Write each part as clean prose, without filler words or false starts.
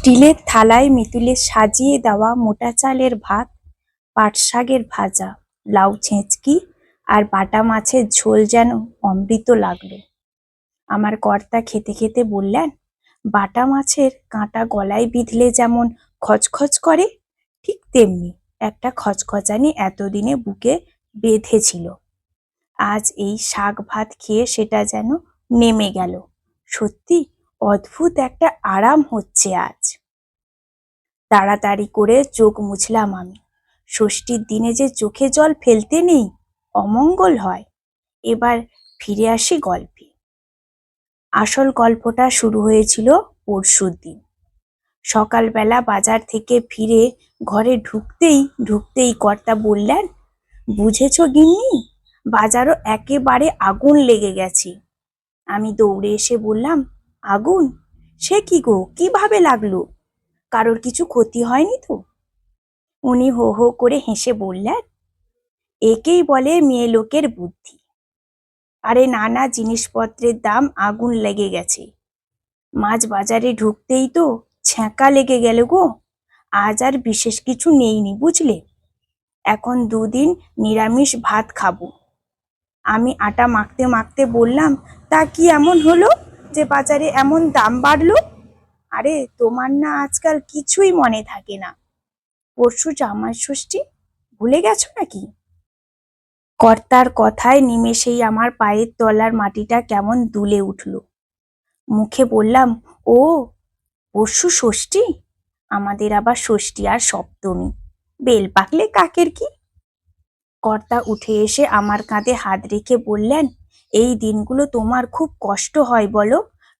স্টিলের থালায় মিতুলের সাজিয়ে দেওয়া মোটা চালের ভাত, পাট শাকের ভাজা, লাউ ছেঁচকি আর বাটা মাছের ঝোল যেন অমৃত লাগলো। আমার কর্তা খেতে খেতে বললেন, বাটা মাছের কাঁটা গলায় বিঁধলে যেমন খচখচ করে, ঠিক তেমনি একটা খচখচানি এতদিনে বুকে বেঁধেছিল। আজ এই শাক ভাত খেয়ে সেটা যেন নেমে গেল। সত্যি অদ্ভুত একটা আরাম হচ্ছে আজ। তাড়াতাড়ি করে চোখ মুছলাম আমি। ষষ্ঠীর দিনে যে চোখে জল ফেলতে নেই, অমঙ্গল হয়। এবার ফিরে আসি গল্পে। আসল গল্পটা শুরু হয়েছিল পরশুর দিন। সকালবেলা বাজার থেকে ফিরে ঘরে ঢুকতেই কর্তা বললেন, বুঝেছ গিন্নি, বাজারও একেবারে আগুন লেগে গেছে। আমি দৌড়ে এসে বললাম, আগুন? সে কি গো, কিভাবে লাগলো? কারোর কিছু ক্ষতি হয়নি তো? উনি হো হো করে হেসে বললেন, একেই বলে মেয়ে লোকের বুদ্ধি। আরে নানা জিনিসপত্রের দাম আগুন লেগে গেছে। মাছ বাজারে ঢুকতেই তো ছ্যাঁকা লেগে গেল গো। আজ আর বিশেষ কিছু নেইনি বুঝলে। এখন দুদিন নিরামিষ ভাত খাবো। আমি আটা মাখতে মাখতে বললাম, তা কি এমন হলো যে বাজারে এমন দাম বাড়লো? আরে তোমার না আজকাল কিছুই মনে থাকে না? পরশু জামাই ষষ্ঠী, ভুলে গেছো নাকি? কর্তার কথায় নিমেষেই আমার পায়ের তলার মাটিটা কেমন দুলে উঠল। মুখে বললাম, ও পরশু ষষ্ঠী? আমাদের আবার ষষ্ঠী আর সপ্তমী। বেল পাকলে কাকের কি? কর্তা উঠে এসে আমার কাঁধে হাত রেখে বললেন, এই দিনগুলো তোমার খুব কষ্ট হয় বলো?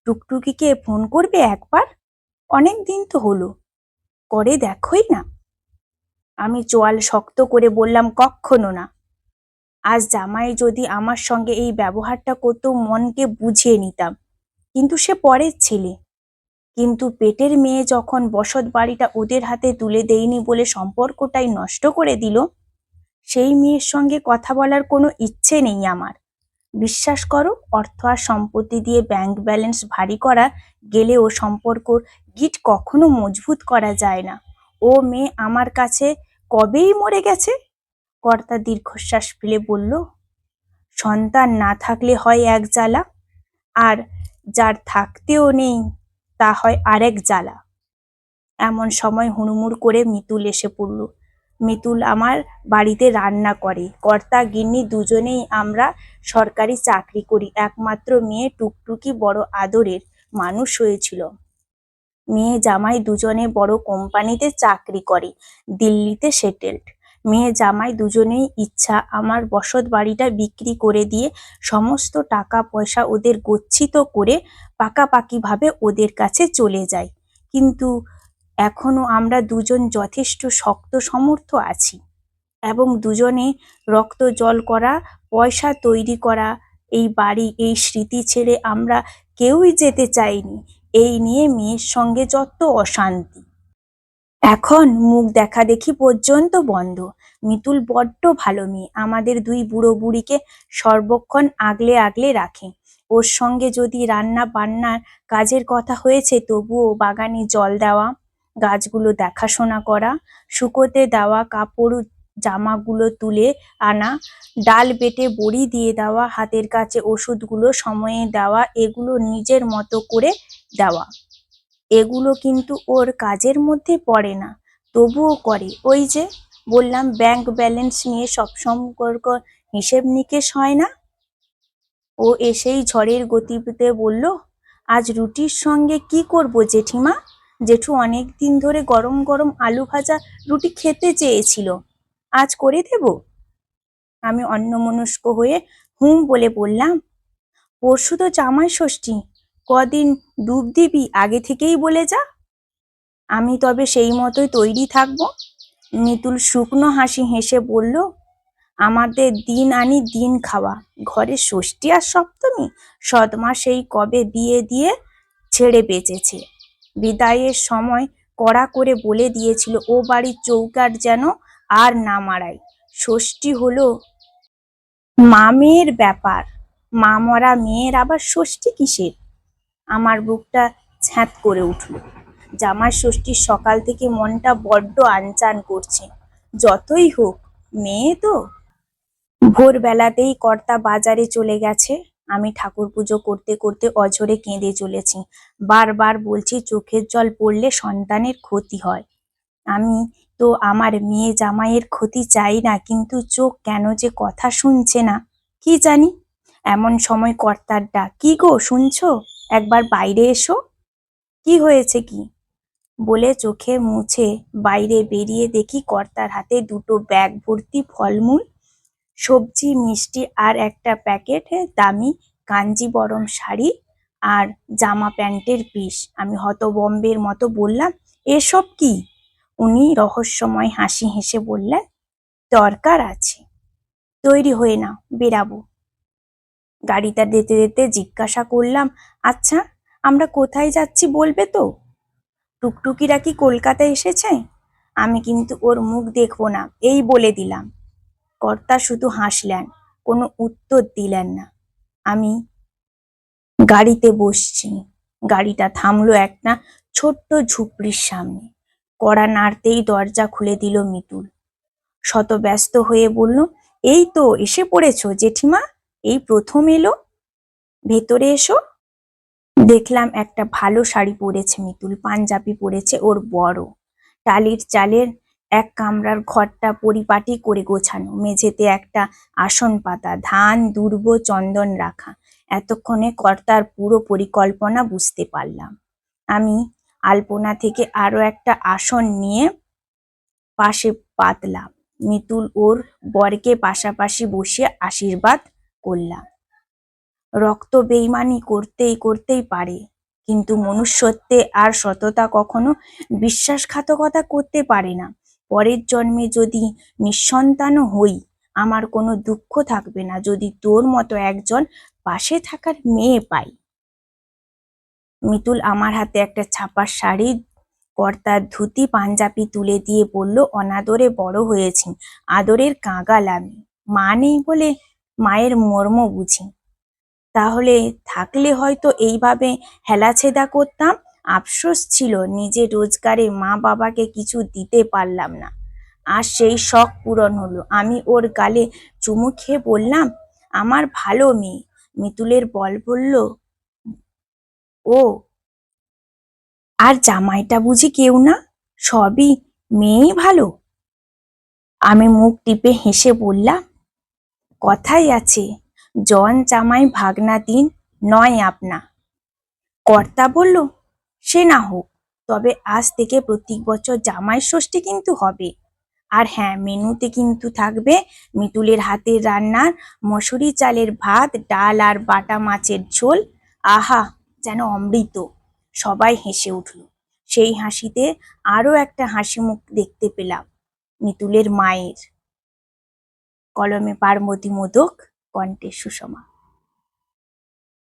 টুকটুকিকে ফোন করবে একবার, অনেক দিন তো হলো, করে দেখোই না। আমি চোয়াল শক্ত করে বললাম, কক্ষনো না। আজ জামাই যদি আমার সঙ্গে এই ব্যবহারটা করতো মনকে বুঝিয়ে নিতাম, কিন্তু সে পরের ছেলে। কিন্তু পেটের মেয়ে যখন বসত বাড়িটা ওদের হাতে তুলে দেয়নি বলে সম্পর্কটাই নষ্ট করে দিল, সেই মেয়ের সঙ্গে কথা বলার কোনো ইচ্ছে নেই আমার। বিশ্বাস করো, অর্থ আর সম্পত্তি দিয়ে ব্যাংক ব্যালেন্স ভারী করা গেলেও সম্পর্কর গিঁট কখনো মজবুত করা যায় না। ও মেয়ে আমার কাছে কবেই মরে গেছে। কর্তা দীর্ঘশ্বাস ফেলে বলল, সন্তান না থাকলে হয় এক জ্বালা, আর যার থাকতেও নেই তা হয় আরেক জ্বালা। এমন সময় হুড়মুড় করে মিতুল এসে পড়ল। মিতুল আমার বাড়িতে রান্না করে। কর্তা গিন্নি দুজনেই আমরা সরকারি চাকরি করি। একমাত্র মেয়ে টুকটুকি বড় আদরের মানুষ হয়েছিল। মেয়ে জামাই দুজনে বড় কোম্পানিতে চাকরি করে, দিল্লিতে সেটেলড। মেয়ে জামাই দুজনেই ইচ্ছা আমার বসত বাড়িটা বিক্রি করে দিয়ে সমস্ত টাকা পয়সা ওদের গচ্ছিত করে পাকাপাকিভাবে ওদের কাছে চলে যায়। কিন্তু এখনো আমরা দুজন যথেষ্ট শক্ত সমর্থ আছি এবং দুজনে রক্ত জল করা, পয়সা তৈরি করা এই বাড়ি, এই স্মৃতি ছেড়ে আমরা কেউই যেতে চাইনি। এই নিয়ে মেয়ের সঙ্গে যত অশান্তি। এখন মুখ দেখা দেখি পর্যন্ত বন্ধ। মিতুল বড্ড ভালো মেয়ে, আমাদের দুই বুড়ো বুড়িকে সর্বক্ষণ আগলে আগলে রাখে। ওর সঙ্গে যদি রান্না বান্নার কাজের কথা হয়েছে, তবুও বাগানে জল দেওয়া, গাছগুলো দেখাশোনা করা, শুকোতে দেওয়া কাপড় জামাগুলো তুলে আনা, ডাল বেটে বড়ি দিয়ে দেওয়া, হাতের কাছে ওষুধগুলো সময়ে দেওয়া, এগুলো নিজের মতো করে দেওয়া। এগুলো কিন্তু ওর কাজের মধ্যে পড়ে না, তবুও করে। ওই যে বললাম, ব্যাংক ব্যালেন্স নিয়ে সব সম্পর্ক হিসেব নিকেশ হয় না। ও এসেই ঝড়ের গতিতে বলল, আজ রুটির সঙ্গে কি করব জেঠিমা? জেঠু অনেক দিন ধরে গরম গরম আলু ভাজা রুটি খেতে চেয়েছিল, আজ করে দেব? আমি অন্যমনস্ক হয়ে হুম বলে বললাম, পরশু তো জামাই ষষ্ঠী, কদিন ডুব দিবি আগে থেকেই বলে যা, আমি তবে সেই মতোই তৈরি থাকবো। মিতুল শুকনো হাসি হেসে বলল, আমাদের দিন আনি দিন খাওয়া, ঘরে ষষ্ঠী আর সপ্তমী, সৎমা সেই কবে বিয়ে দিয়ে ছেড়ে বেঁচেছে। বিদায়ের সময় কড়া করে বলে দিয়েছিল ও বাড়ির চৌকাঠ যেন আর না মারায়। ষষ্ঠী হলো মা মেয়ের ব্যাপার, মা মরা মেয়ের আবার ষষ্ঠী কিসের? আমার বুকটা ছ্যাঁত করে উঠল। জামাই ষষ্ঠীর সকাল থেকে মনটা বড্ড আনচান করছে। যতই হোক, মেয়ে তো। ভোরবেলাতেই কর্তা বাজারে চলে গেছে। আমি ঠাকুর পুজো করতে করতে অঝরে কেঁদে চলেছি। বারবার বলছি চোখের জল পড়লে সন্তানের ক্ষতি হয়। আমি তো আমার মেয়ে জামাইয়ের ক্ষতি চাই না, কিন্তু চোখ কেন যে কথা শুনছে না কি জানি। এমন সময় কর্তার ডাক, কি গো শুনছো? একবার বাইরে এসো। কি হয়েছে কি? বলে চোখে মুছে বাইরে বেরিয়ে দেখি কর্তার হাতে দুটো ব্যাগ ভর্তি ফলমূল, সবজি, মিষ্টি আর একটা প্যাকেটে দামি কাঞ্জিবরম শাড়ি আর জামা প্যান্টের পিস। আমি হতবম্বের মতো বললাম, এসব কি? উনি রহস্যময় হাসি হেসে বললেন, দরকার আছে, তৈরি হয়ে নাও, বেরাবো। গাড়িটা যেতে যেতে জিজ্ঞাসা করলাম, আচ্ছা আমরা কোথায় যাচ্ছি বলবে তো? টুকটুকিরা কি কলকাতায় এসেছে? আমি কিন্তু ওর মুখ দেখবো না, এই বলে দিলাম। কর্তা শুধু হাসলেন, কোনো উত্তর দিলেন না। আমি গাড়িতে বসছি। গাড়িটা থামলো একটা ছোট্ট ঝুপড়ির সামনে। কড়া নাড়তেই দরজা খুলে দিল মিতুল। শতব্যস্ত হয়ে বলল, এই তো এসে পড়েছো জেঠিমা, এই প্রথম এলো, ভেতরে এসো। দেখলাম একটা ভালো শাড়ি পরেছে মিতুল, পাঞ্জাবি পরেছে ওর বড়। টালির চালের এক কামরার ঘরটা পরিপাটি করে গোছানো, মেঝেতে একটা আসন পাতা, ধান দুর্ব চন্দন রাখা। এতক্ষণে কর্তার পুরো পরিকল্পনা বুঝতে পারলাম। আমি আলপনা থেকে আরো একটা আসন নিয়ে পাশে পাতলাম। মিতুল ওর বরকে পাশাপাশি বসিয়ে আশীর্বাদ করলাম। রক্ত বেইমানি করতেই করতেই পারে, কিন্তু মনুষ্যত্বে আর সততা কখনো বিশ্বাসঘাতকতা করতে পারে না। পরের জন্মে যদি নিঃসন্তানও হই, আমার কোনো দুঃখ থাকবে না যদি তোর মতো একজন পাশে থাকার মেয়ে পাই। মিতুল আমার হাতে একটা ছাপা শাড়ি, কর্তার ধুতি পাঞ্জাবি তুলে দিয়ে বলল, অনাদরে বড় হয়েছি, আদরের কাঙাল আমি। মা নেই বলে মায়ের মর্ম বুঝি। তাহলে থাকলে হয়তো এইভাবে হেলাছেদা করতাম। আফসোস ছিল নিজে রোজগারে মা বাবাকে কিছু দিতে পারলাম না। আর সেই শখ পূরণ হলো। আমি ওর গালে চুমু খেয়ে বললাম, আমার ভালো মেয়ে। মিতুলের বল বলল, ও, আর জামাইটা বুঝি কেউ না, সবই মেয়েই ভালো? আমি মুখ টিপে হেসে বললাম, কথাই আছে, জন জামাই ভাগনা দিন নয় আপনা। কর্তা বলল, সে না হোক, তবে আজ থেকে প্রত্যেক বছর জামাই ষষ্ঠী কিন্তু হবে। আর হ্যাঁ, মেনুতে কিন্তু থাকবে মিতুলের হাতের রান্নার মসুরি চালের ভাত, ডাল আর বাটা মাছের ঝোল। আহা, যেন অমৃত। সবাই হেসে উঠল। সেই হাসিতে আরো একটা হাসি মুখ দেখতে পেলাম, মিতুলের মায়ের। কলমে পার্বতী মোদক, কণ্ঠে সুষমা।